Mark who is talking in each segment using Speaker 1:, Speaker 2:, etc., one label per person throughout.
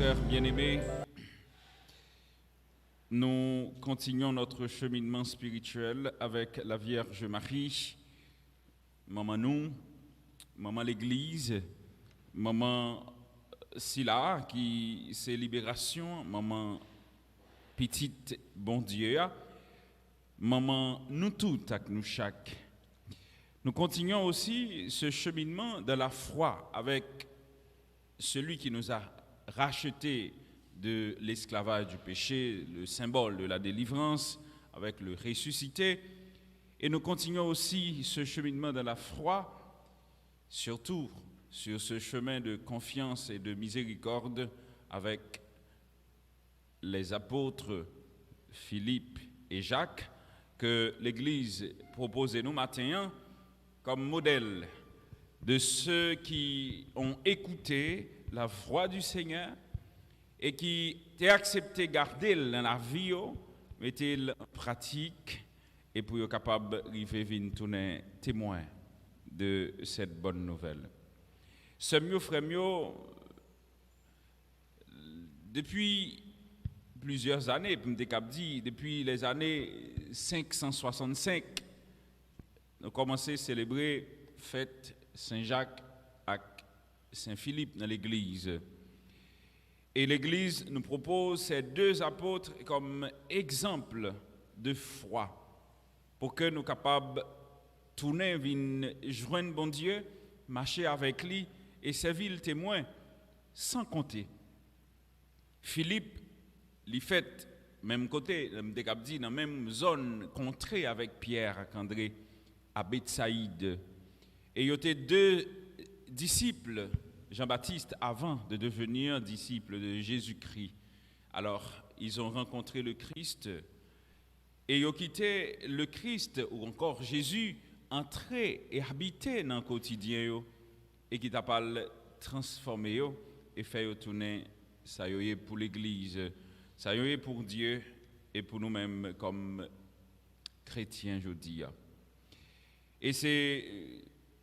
Speaker 1: frères bien-aimés, nous continuons notre cheminement spirituel avec la Vierge Marie, maman nous, maman l'Église, maman Silla qui c'est libération, maman petite bon Dieu, maman nous toutes avec nous chaque. Nous continuons aussi ce cheminement de la foi avec celui qui nous a rachetés de l'esclavage du péché, le symbole de la délivrance, avec le ressuscité. Et nous continuons aussi ce cheminement de la foi, surtout sur ce chemin de confiance et de miséricorde avec les apôtres Philippe et Jacques, que l'Église propose nous matin comme modèle de ceux qui ont écouté la voix du Seigneur et qui ont accepté de garder dans la vie, mettez en pratique et pour être capable d'arriver à tourner témoin de cette bonne nouvelle. Ce mieux frère mieux, depuis plusieurs années, depuis les années 565, nous avons commencé à célébrer la fête Saint-Jacques et Saint-Philippe dans l'Église. Et l'Église nous propose ces deux apôtres comme exemple de foi pour que nous soyons capables de tourner vers joindre bon Dieu, marcher avec lui et servir le témoin sans compter. Philippe, il fait même côté, dans la même zone, contrée avec Pierre et André, à Bethsaïde. Et il y avait deux disciples, Jean-Baptiste, avant de devenir disciples de Jésus-Christ. Alors, ils ont rencontré le Christ et ils ont quitté le Christ, ou encore Jésus, entrer et habiter dans le quotidien et qui t'a pas transformé et fait tourner ça y est pour l'Église, ça y est pour Dieu et pour nous-mêmes comme chrétiens aujourd'hui. Et c'est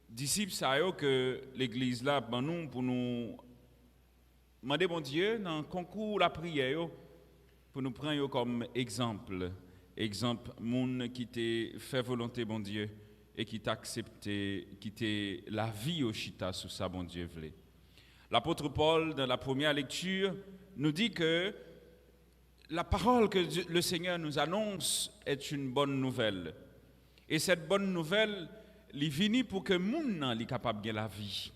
Speaker 1: disciples ça y est que l'Église là pour nous demander bon Dieu dans le concours la prière pour nous prendre comme exemple monde qui t'a fait volonté bon Dieu et qui t'a accepté qui t'a la vie au chita sous ça bon Dieu voulait. L'apôtre Paul dans la première lecture nous dit que la parole que le Seigneur nous annonce est une bonne nouvelle. Et cette bonne nouvelle, elle vient pour que le monde soit capable de la vie.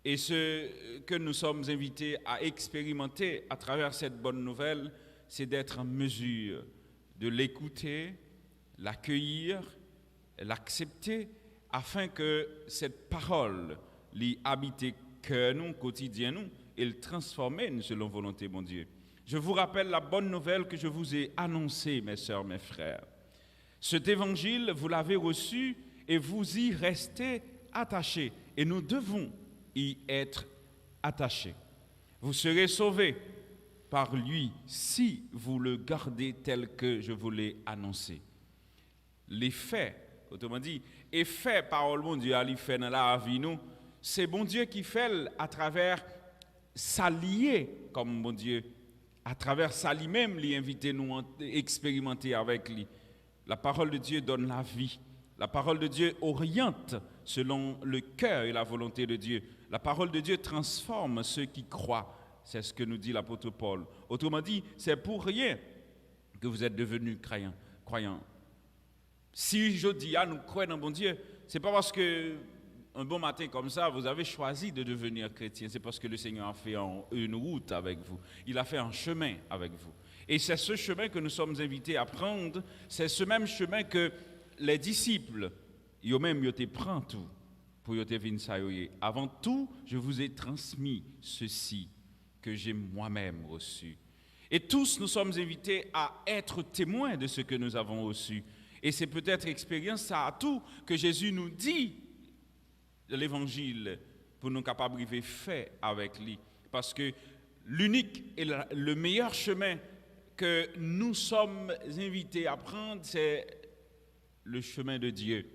Speaker 1: Et ce que nous sommes invités à expérimenter à travers cette bonne nouvelle, c'est d'être en mesure de l'écouter, l'accueillir, l'accepter, afin que cette parole l'y habite cœur nous, quotidien nous, et le transformer selon volonté, mon Dieu. Je vous rappelle la bonne nouvelle que je vous ai annoncée, mes sœurs, mes frères. Cet évangile, vous l'avez reçu et vous y restez attachés. Et nous devons y être attachés. Vous serez sauvés par lui si vous le gardez tel que je vous l'ai annoncé. Les faits, autrement dit, et fait parole mon Dieu, il fait dans la vie nous, c'est bon Dieu qui fait à travers s'allier comme bon Dieu, à travers ça lui-même, lui inviter nous à expérimenter avec lui. La parole de Dieu donne la vie. La parole de Dieu oriente selon le cœur et la volonté de Dieu. La parole de Dieu transforme ceux qui croient. C'est ce que nous dit l'apôtre Paul. Autrement dit, c'est pour rien que vous êtes devenus croyants. Si je dis nous croyons dans bon Dieu, c'est pas parce que un bon matin comme ça, vous avez choisi de devenir chrétien. C'est parce que le Seigneur a fait une route avec vous. Il a fait un chemin avec vous. Et c'est ce chemin que nous sommes invités à prendre. C'est ce même chemin que les disciples, ils ont même été pris tout pour y venir. Avant tout, je vous ai transmis ceci que j'ai moi-même reçu. Et tous, nous sommes invités à être témoins de ce que nous avons reçu. Et c'est peut-être expérience ça à tout que Jésus nous dit de l'évangile pour nous capables de faire avec lui. Parce que l'unique et le meilleur chemin que nous sommes invités à prendre, c'est le chemin de Dieu.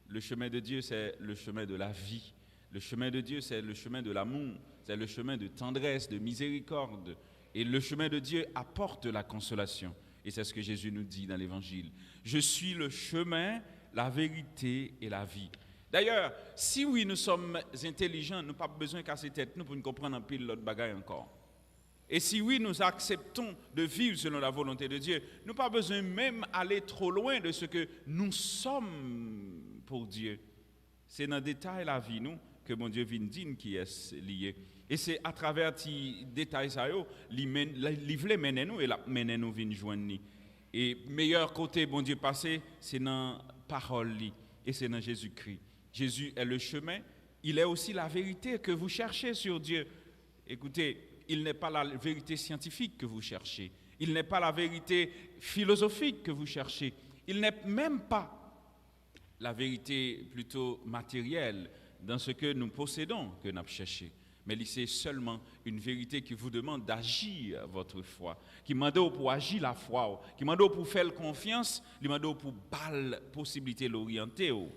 Speaker 1: Le chemin de Dieu, c'est le chemin de la vie. Le chemin de Dieu, c'est le chemin de l'amour. c'est le chemin de tendresse, de miséricorde. Et le chemin de Dieu apporte la consolation. Et c'est ce que Jésus nous dit dans l'Évangile. Je suis le chemin, la vérité et la vie. D'ailleurs, si oui, nous sommes intelligents, nous n'avons pas besoin de casser tête nous pour nous comprendre un pile l'autre bagaille encore. Et si oui, nous acceptons de vivre selon la volonté de Dieu, nous n'avons pas besoin même d'aller trop loin de ce que nous sommes pour Dieu. C'est dans le détail de la vie, nous, que mon Dieu vient dire qui est lié. Et c'est à travers ces détails, il veut mener nous et la mener nous vient joindre. Et meilleur côté, bon Dieu passé, c'est dans la parole et c'est dans Jésus-Christ. Jésus est le chemin, il est aussi la vérité que vous cherchez sur Dieu. Écoutez, il n'est pas la vérité scientifique que vous cherchez. Il n'est pas la vérité philosophique que vous cherchez. Il n'est même pas la vérité plutôt matérielle dans ce que nous possédons que nous cherchons. Mais c'est seulement une vérité qui vous demande d'agir votre foi, qui demande pour agir la foi, qui demande pour faire confiance, qui demande pour la possibilité de l'orienter au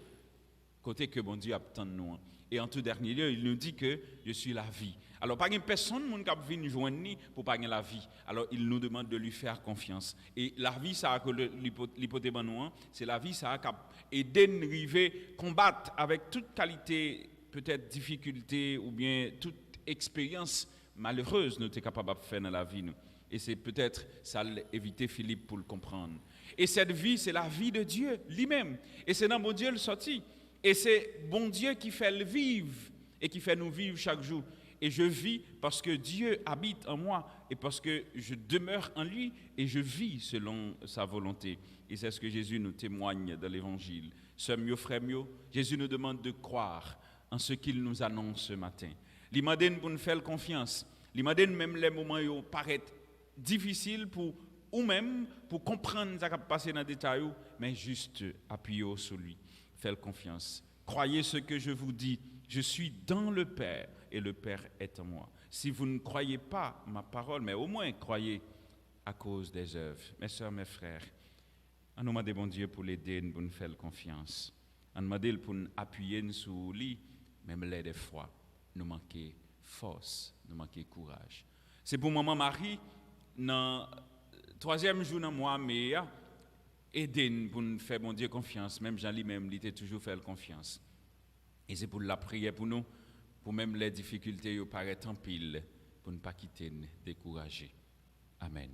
Speaker 1: côté que bon Dieu attend de nous. Et en tout dernier lieu, il nous dit que je suis la vie. Alors, pas une personne qui vient nous joindre pour pas la vie. Alors, il nous demande de lui faire confiance. Et la vie, ça que l'hypothèse c'est la vie, ça a aidé nous arriver combattre avec toute qualité, peut-être difficulté ou bien toute expérience malheureuse nous sommes capables de faire dans la vie. Nous. Et c'est peut-être ça éviter Philippe pour le comprendre. Et cette vie, c'est la vie de Dieu lui-même. Et c'est dans mon Dieu le sorti. Et c'est bon Dieu qui fait le vivre et qui fait nous vivre chaque jour. Et je vis parce que Dieu habite en moi et parce que je demeure en lui et je vis selon sa volonté. Et c'est ce que Jésus nous témoigne dans l'Évangile. Sœurs, frères, Jésus nous demande de croire en ce qu'il nous annonce ce matin. Il m'a donné pour nous faire confiance. Il m'a donné même les moments où paraissent difficiles pour ou même pour comprendre ce qui va passer dans le détail, mais juste appuyer sur lui. Faites confiance. Croyez ce que je vous dis. Je suis dans le Père et le Père est en moi. Si vous ne croyez pas ma parole, mais au moins croyez à cause des œuvres. Mes soeurs, mes frères, on nous demande bon Dieu pour l'aider, pour nous faire confiance. On nous demande pour nous appuyer sur lui, même les des fois, nous manquons force, nous manquons courage. C'est pour maman Marie, dans le 3e jour dans mois, mais aider pour nous faire bon Dieu confiance, même Jean lui-même, il était toujours fait confiance. Et c'est pour la prière pour nous, pour même les difficultés qui paraissent en pile, pour ne pas quitter, décourager. Amen.